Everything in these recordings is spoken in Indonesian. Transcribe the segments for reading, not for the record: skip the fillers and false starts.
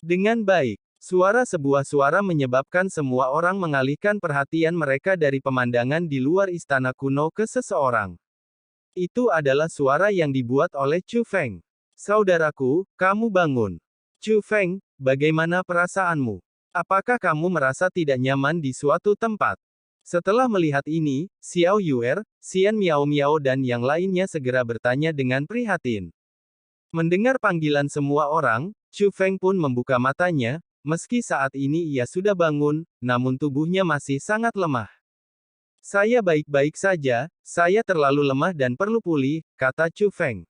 Dengan baik. Sebuah suara menyebabkan semua orang mengalihkan perhatian mereka dari pemandangan di luar istana kuno ke seseorang. Itu adalah suara yang dibuat oleh Chu Feng. Saudaraku, kamu bangun. Chu Feng, bagaimana perasaanmu? Apakah kamu merasa tidak nyaman di suatu tempat? Setelah melihat ini, Xiao Yuer, Xian Miao Miao dan yang lainnya segera bertanya dengan prihatin. Mendengar panggilan semua orang, Chu Feng pun membuka matanya, meski saat ini ia sudah bangun, namun tubuhnya masih sangat lemah. Saya baik-baik saja, saya terlalu lemah dan perlu pulih, kata Chu Feng.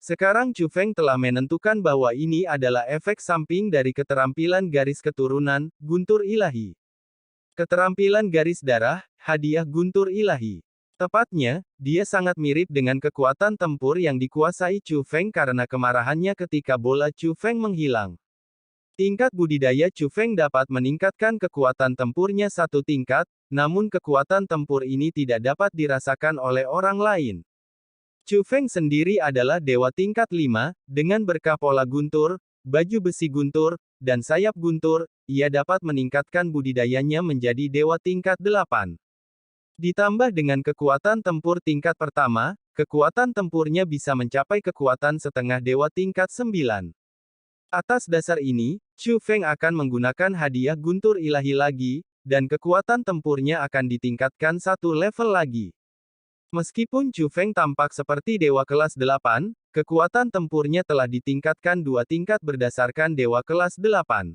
Sekarang Chu Feng telah menentukan bahwa ini adalah efek samping dari keterampilan garis keturunan, guntur ilahi. Keterampilan garis darah, hadiah guntur ilahi. Tepatnya, dia sangat mirip dengan kekuatan tempur yang dikuasai Chu Feng karena kemarahannya ketika bola Chu Feng menghilang. Tingkat budidaya Chu Feng dapat meningkatkan kekuatan tempurnya satu tingkat, namun kekuatan tempur ini tidak dapat dirasakan oleh orang lain. Chu Feng sendiri adalah dewa tingkat 5, dengan berkah pola guntur, baju besi guntur, dan sayap guntur, ia dapat meningkatkan budidayanya menjadi dewa tingkat 8. Ditambah dengan kekuatan tempur tingkat pertama, kekuatan tempurnya bisa mencapai kekuatan setengah dewa tingkat 9. Atas dasar ini, Chu Feng akan menggunakan hadiah guntur ilahi lagi, dan kekuatan tempurnya akan ditingkatkan satu level lagi. Meskipun Chu Feng tampak seperti dewa kelas 8, kekuatan tempurnya telah ditingkatkan 2 tingkat berdasarkan dewa kelas 8.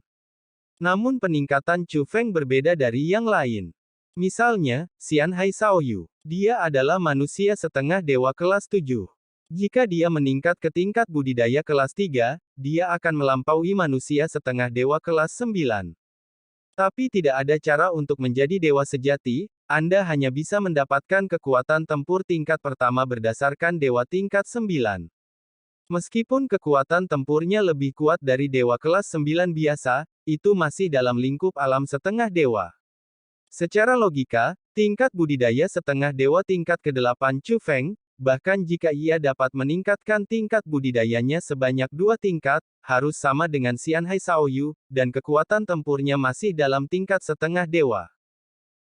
Namun peningkatan Chu Feng berbeda dari yang lain. Misalnya, Xian Hai Shaoyu. Dia adalah manusia setengah dewa kelas 7. Jika dia meningkat ke tingkat budidaya kelas 3, dia akan melampaui manusia setengah dewa kelas 9. Tapi tidak ada cara untuk menjadi dewa sejati, Anda hanya bisa mendapatkan kekuatan tempur tingkat pertama berdasarkan dewa tingkat 9. Meskipun kekuatan tempurnya lebih kuat dari dewa kelas 9 biasa, itu masih dalam lingkup alam setengah dewa. Secara logika, tingkat budidaya setengah dewa tingkat ke-8 Chu Feng, bahkan jika ia dapat meningkatkan tingkat budidayanya sebanyak 2 tingkat, harus sama dengan Xian Hai Shaoyu, dan kekuatan tempurnya masih dalam tingkat setengah dewa.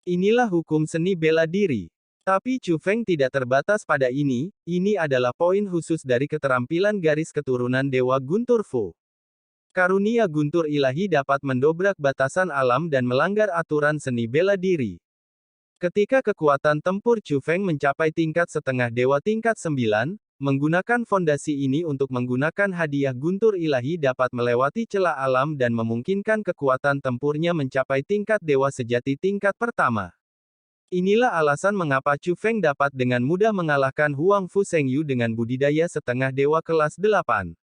Inilah hukum seni bela diri. Tapi Chu Feng tidak terbatas pada ini adalah poin khusus dari keterampilan garis keturunan Dewa Guntur Fu. Karunia guntur ilahi dapat mendobrak batasan alam dan melanggar aturan seni bela diri. Ketika kekuatan tempur Chu Feng mencapai tingkat setengah dewa tingkat 9, menggunakan fondasi ini untuk menggunakan hadiah guntur ilahi dapat melewati celah alam dan memungkinkan kekuatan tempurnya mencapai tingkat dewa sejati tingkat pertama. Inilah alasan mengapa Chu Feng dapat dengan mudah mengalahkan Huang Fu Shengyu dengan budidaya setengah dewa kelas 8.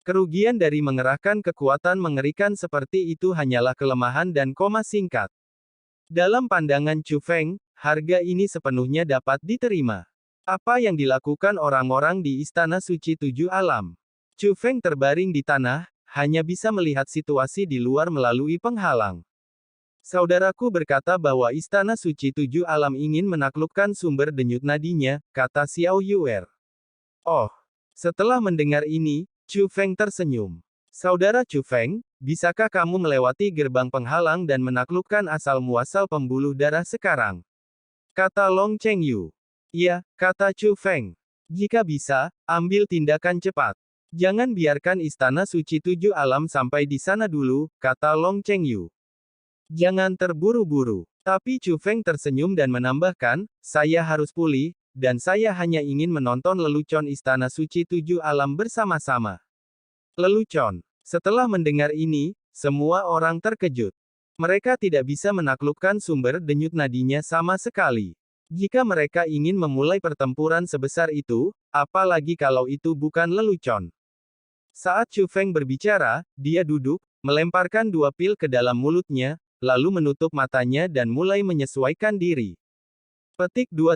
Kerugian dari mengerahkan kekuatan mengerikan seperti itu hanyalah kelemahan dan koma singkat. Dalam pandangan Chu Feng, harga ini sepenuhnya dapat diterima. Apa yang dilakukan orang-orang di Istana Suci Tujuh Alam? Chu Feng terbaring di tanah, hanya bisa melihat situasi di luar melalui penghalang. Saudaraku berkata bahwa Istana Suci Tujuh Alam ingin menaklukkan sumber denyut nadinya, kata Xiao Yuer. Oh. Setelah mendengar ini, Chu Feng tersenyum. Saudara Chu Feng, bisakah kamu melewati gerbang penghalang dan menaklukkan asal-muasal pembuluh darah sekarang? Kata Long Chengyu. Iya, kata Chu Feng. Jika bisa, ambil tindakan cepat. Jangan biarkan Istana Suci Tujuh Alam sampai di sana dulu, kata Long Chengyu. Jangan terburu-buru. Tapi Chu Feng tersenyum dan menambahkan, saya harus pulih, dan saya hanya ingin menonton lelucon Istana Suci Tujuh Alam bersama-sama. Lelucon. Setelah mendengar ini, semua orang terkejut. Mereka tidak bisa menaklukkan sumber denyut nadinya sama sekali. Jika mereka ingin memulai pertempuran sebesar itu, apalagi kalau itu bukan lelucon. Saat Chu Feng berbicara, dia duduk, melemparkan 2 pil ke dalam mulutnya, lalu menutup matanya dan mulai menyesuaikan diri. Petik 2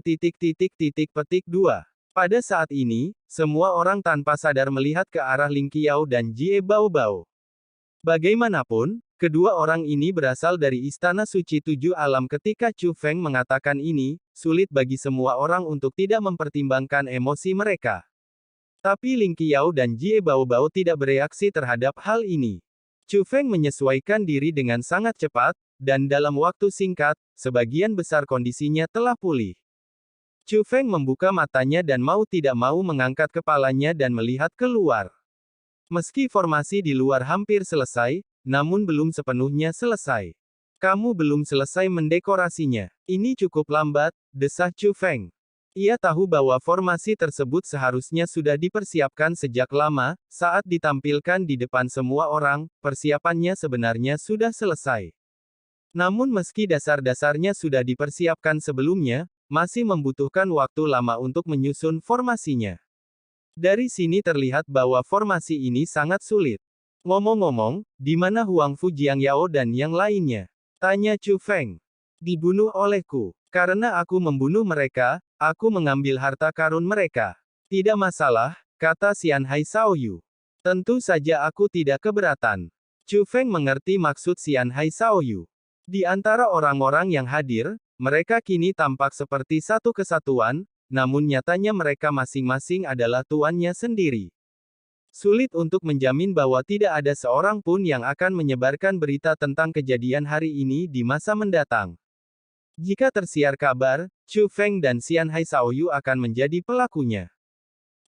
petik 2. Pada saat ini, semua orang tanpa sadar melihat ke arah Ling Qiao dan Jie Baobao. Bagaimanapun, kedua orang ini berasal dari Istana Suci Tujuh Alam. Ketika Chu Feng mengatakan ini, sulit bagi semua orang untuk tidak mempertimbangkan emosi mereka. Tapi Ling Qiao dan Jie Baobao tidak bereaksi terhadap hal ini. Chu Feng menyesuaikan diri dengan sangat cepat, dan dalam waktu singkat, sebagian besar kondisinya telah pulih. Chu Feng membuka matanya dan mau tidak mau mengangkat kepalanya dan melihat keluar. Meski formasi di luar hampir selesai, namun belum sepenuhnya selesai. Kamu belum selesai mendekorasinya. Ini cukup lambat, desah Chu Feng. Ia tahu bahwa formasi tersebut seharusnya sudah dipersiapkan sejak lama, saat ditampilkan di depan semua orang, persiapannya sebenarnya sudah selesai. Namun meski dasar-dasarnya sudah dipersiapkan sebelumnya, masih membutuhkan waktu lama untuk menyusun formasinya. Dari sini terlihat bahwa formasi ini sangat sulit. Ngomong-ngomong, di mana Huang Fu Jiangyao dan yang lainnya? Tanya Chu Feng. Dibunuh olehku. Karena aku membunuh mereka, aku mengambil harta karun mereka. Tidak masalah, kata Xian Hai Shaoyu. Tentu saja aku tidak keberatan. Chu Feng mengerti maksud Xian Hai Shaoyu. Di antara orang-orang yang hadir, mereka kini tampak seperti satu kesatuan, namun nyatanya mereka masing-masing adalah tuannya sendiri. Sulit untuk menjamin bahwa tidak ada seorang pun yang akan menyebarkan berita tentang kejadian hari ini di masa mendatang. Jika tersiar kabar, Chu Feng dan Xian Hai Shaoyu akan menjadi pelakunya.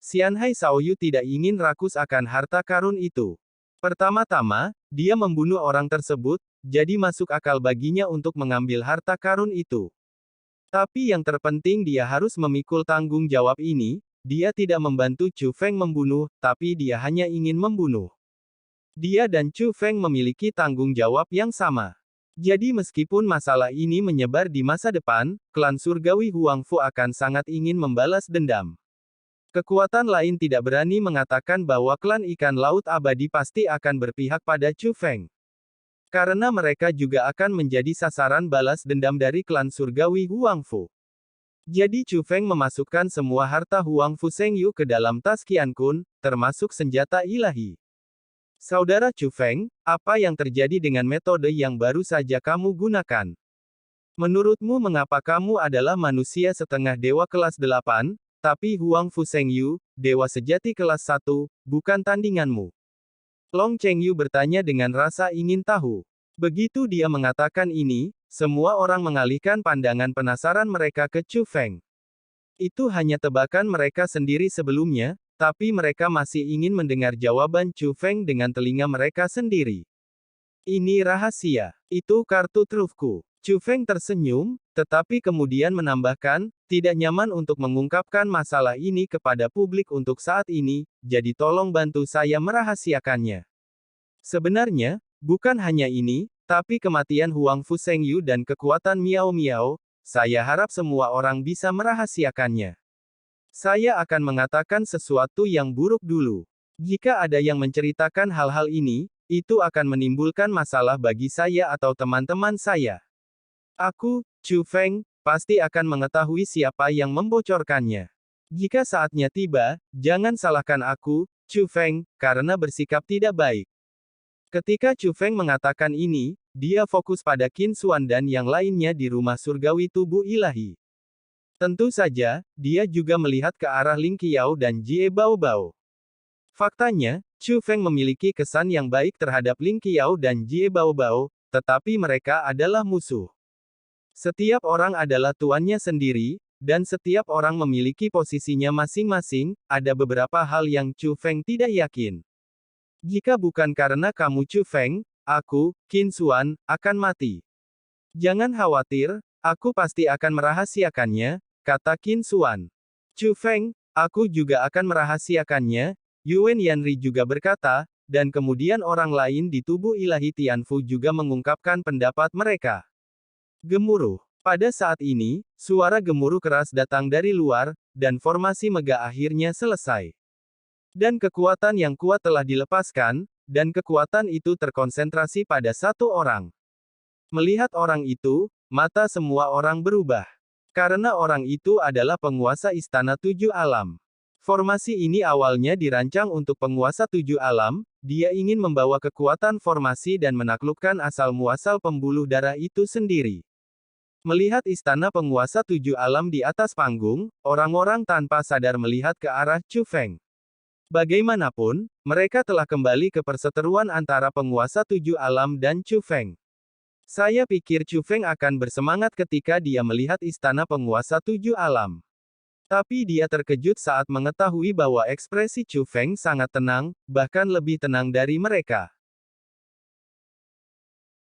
Xian Hai Shaoyu tidak ingin rakus akan harta karun itu. Pertama-tama, dia membunuh orang tersebut, jadi masuk akal baginya untuk mengambil harta karun itu. Tapi yang terpenting dia harus memikul tanggung jawab ini, dia tidak membantu Chu Feng membunuh, tapi dia hanya ingin membunuh. Dia dan Chu Feng memiliki tanggung jawab yang sama. Jadi meskipun masalah ini menyebar di masa depan, klan surgawi Huang Fu akan sangat ingin membalas dendam. Kekuatan lain tidak berani mengatakan bahwa klan ikan laut abadi pasti akan berpihak pada Chu Feng. Karena mereka juga akan menjadi sasaran balas dendam dari klan surgawi Huang Fu. Jadi Chu Feng memasukkan semua harta Huang Fu Shengyu ke dalam tas Qian Kun, termasuk senjata ilahi. Saudara Chu Feng, apa yang terjadi dengan metode yang baru saja kamu gunakan? Menurutmu mengapa kamu adalah manusia setengah dewa kelas 8, tapi Huang Fu Shengyu, dewa sejati kelas 1, bukan tandinganmu? Long Chengyu bertanya dengan rasa ingin tahu. Begitu dia mengatakan ini, semua orang mengalihkan pandangan penasaran mereka ke Chu Feng. Itu hanya tebakan mereka sendiri sebelumnya, tapi mereka masih ingin mendengar jawaban Chu Feng dengan telinga mereka sendiri. Ini rahasia. Itu kartu trufku. Chu Feng tersenyum, tetapi kemudian menambahkan, tidak nyaman untuk mengungkapkan masalah ini kepada publik untuk saat ini, jadi tolong bantu saya merahasiakannya. Sebenarnya, bukan hanya ini, tapi kematian Huang Fu Shengyu dan kekuatan Miao Miao, saya harap semua orang bisa merahasiakannya. Saya akan mengatakan sesuatu yang buruk dulu. Jika ada yang menceritakan hal-hal ini, itu akan menimbulkan masalah bagi saya atau teman-teman saya. Aku, Chu Feng, pasti akan mengetahui siapa yang membocorkannya. Jika saatnya tiba, jangan salahkan aku, Chu Feng, karena bersikap tidak baik. Ketika Chu Feng mengatakan ini, dia fokus pada Qin Xuan dan yang lainnya di rumah surgawi tubuh ilahi. Tentu saja, dia juga melihat ke arah Ling Qiao dan Jie Baobao. Faktanya, Chu Feng memiliki kesan yang baik terhadap Ling Qiao dan Jie Baobao, tetapi mereka adalah musuh. Setiap orang adalah tuannya sendiri, dan setiap orang memiliki posisinya masing-masing, ada beberapa hal yang Chu Feng tidak yakin. Jika bukan karena kamu Chu Feng, aku, Qin Xuan, akan mati. Jangan khawatir, aku pasti akan merahasiakannya, kata Qin Xuan. Chu Feng, aku juga akan merahasiakannya, Yuan Yanri juga berkata, dan kemudian orang lain di tubuh ilahi Tianfu juga mengungkapkan pendapat mereka. Gemuruh. Pada saat ini, suara gemuruh keras datang dari luar, dan formasi megah akhirnya selesai. Dan kekuatan yang kuat telah dilepaskan, dan kekuatan itu terkonsentrasi pada satu orang. Melihat orang itu, mata semua orang berubah. Karena orang itu adalah penguasa Istana Tujuh Alam. Formasi ini awalnya dirancang untuk penguasa Tujuh Alam, dia ingin membawa kekuatan formasi dan menaklukkan asal-muasal pembuluh darah itu sendiri. Melihat Istana Penguasa Tujuh Alam di atas panggung, orang-orang tanpa sadar melihat ke arah Chu Feng. Bagaimanapun, mereka telah kembali ke perseteruan antara penguasa tujuh alam dan Chu Feng. Saya pikir Chu Feng akan bersemangat ketika dia melihat istana penguasa tujuh alam. Tapi dia terkejut saat mengetahui bahwa ekspresi Chu Feng sangat tenang, bahkan lebih tenang dari mereka.